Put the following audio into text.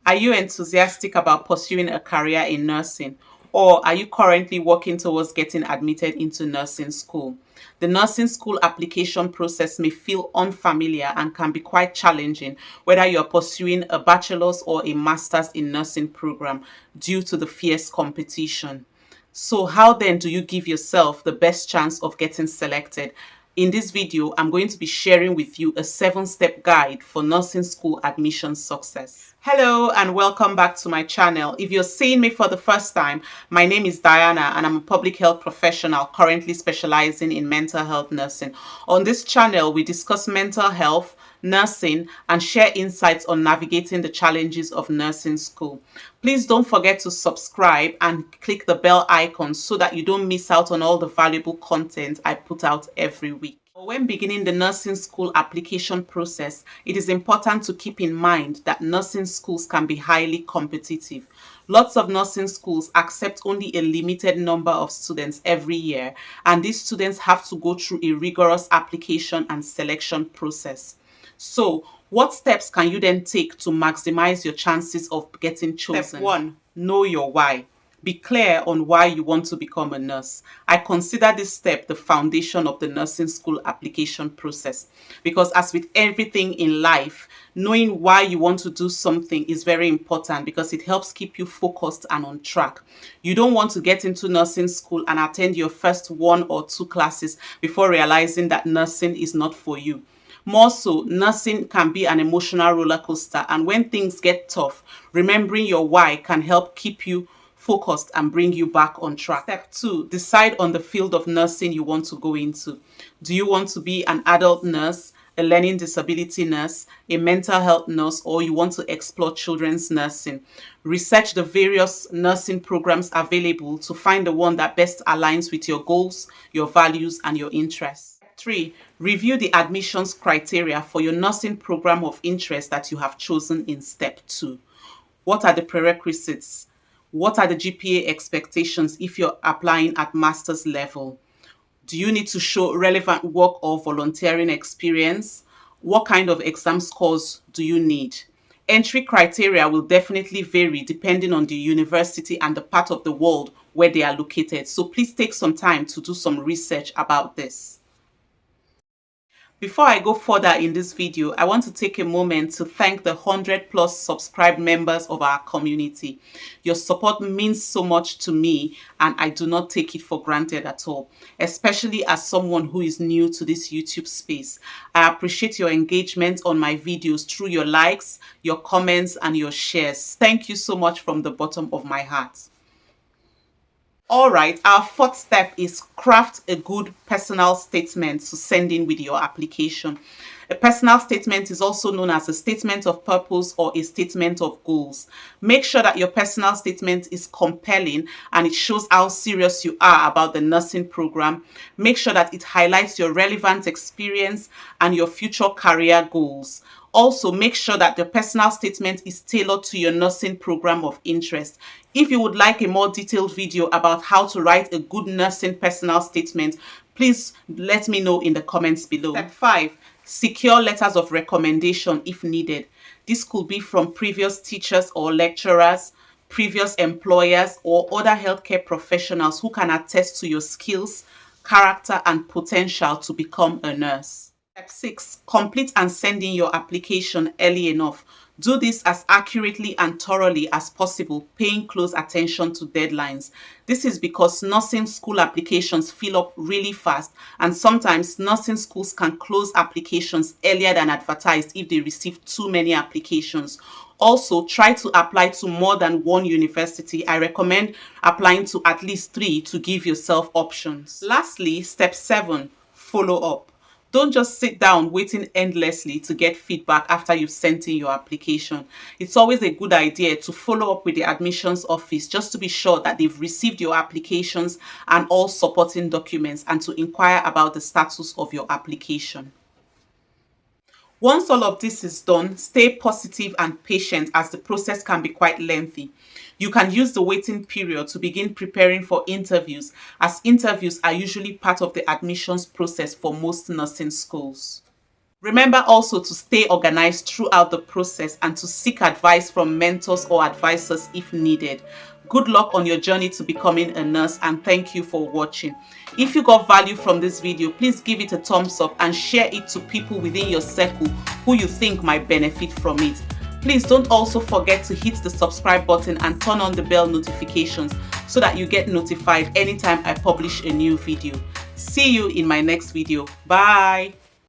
Are you enthusiastic about pursuing a career in nursing? Or are you currently working towards getting admitted into nursing school? The nursing school application process may feel unfamiliar and can be quite challenging, whether you're pursuing a bachelor's or a master's in nursing program due to the fierce competition. So how then do you give yourself the best chance of getting selected? In this video, I'm going to be sharing with you a 7-step guide for nursing school admission success. Hello and welcome back to my channel. If you're seeing me for the first time, my name is Diana and I'm a public health professional currently specializing in mental health nursing. On this channel, we discuss mental health, nursing, and share insights on navigating the challenges of nursing school. Please don't forget to subscribe and click the bell icon so that you don't miss out on all the valuable content I put out every week. When beginning the nursing school application process, it is important to keep in mind that nursing schools can be highly competitive. Lots of nursing schools accept only a limited number of students every year, and these students have to go through a rigorous application and selection process. So, what steps can you then take to maximize your chances of getting chosen? Step 1. Know your why. Be clear on why you want to become a nurse. I consider this step the foundation of the nursing school application process because, as with everything in life, knowing why you want to do something is very important because it helps keep you focused and on track. You don't want to get into nursing school and attend your first 1 or 2 classes before realizing that nursing is not for you. More so, nursing can be an emotional roller coaster, and when things get tough, remembering your why can help keep you focused and bring you back on track. Step 2, decide on the field of nursing you want to go into. Do you want to be an adult nurse, a learning disability nurse, a mental health nurse, or you want to explore children's nursing? Research the various nursing programs available to find the one that best aligns with your goals, your values, and your interests. 3. Review the admissions criteria for your nursing program of interest that you have chosen in step 2. What are the prerequisites? What are the GPA expectations if you're applying at master's level? Do you need to show relevant work or volunteering experience? What kind of exam scores do you need? Entry criteria will definitely vary depending on the university and the part of the world where they are located. So please take some time to do some research about this. Before I go further in this video, I want to take a moment to thank the 100+ subscribed members of our community. Your support means so much to me and I do not take it for granted at all, especially as someone who is new to this YouTube space. I appreciate your engagement on my videos through your likes, your comments, and your shares. Thank you so much from the bottom of my heart. All right, our 4th step is craft a good personal statement to send in with your application. A personal statement is also known as a statement of purpose or a statement of goals. Make sure that your personal statement is compelling and it shows how serious you are about the nursing program. Make sure that it highlights your relevant experience and your future career goals. Also, make sure that the personal statement is tailored to your nursing program of interest. If you would like a more detailed video about how to write a good nursing personal statement, please let me know in the comments below. Step 5. Secure letters of recommendation if needed. This could be from previous teachers or lecturers, previous employers, or other healthcare professionals who can attest to your skills, character, and potential to become a nurse. Step 6. Complete and send in your application early enough. Do this as accurately and thoroughly as possible, paying close attention to deadlines. This is because nursing school applications fill up really fast, and sometimes nursing schools can close applications earlier than advertised if they receive too many applications. Also, try to apply to more than one university. I recommend applying to at least 3 to give yourself options. Lastly, step 7, follow up. Don't just sit down waiting endlessly to get feedback after you've sent in your application. It's always a good idea to follow up with the admissions office just to be sure that they've received your applications and all supporting documents and to inquire about the status of your application. Once all of this is done, stay positive and patient as the process can be quite lengthy. You can use the waiting period to begin preparing for interviews, as interviews are usually part of the admissions process for most nursing schools. Remember also to stay organized throughout the process and to seek advice from mentors or advisors if needed. Good luck on your journey to becoming a nurse, and thank you for watching. If you got value from this video, please give it a thumbs up and share it to people within your circle who you think might benefit from it. Please don't also forget to hit the subscribe button and turn on the bell notifications so that you get notified anytime I publish a new video. See you in my next video. Bye.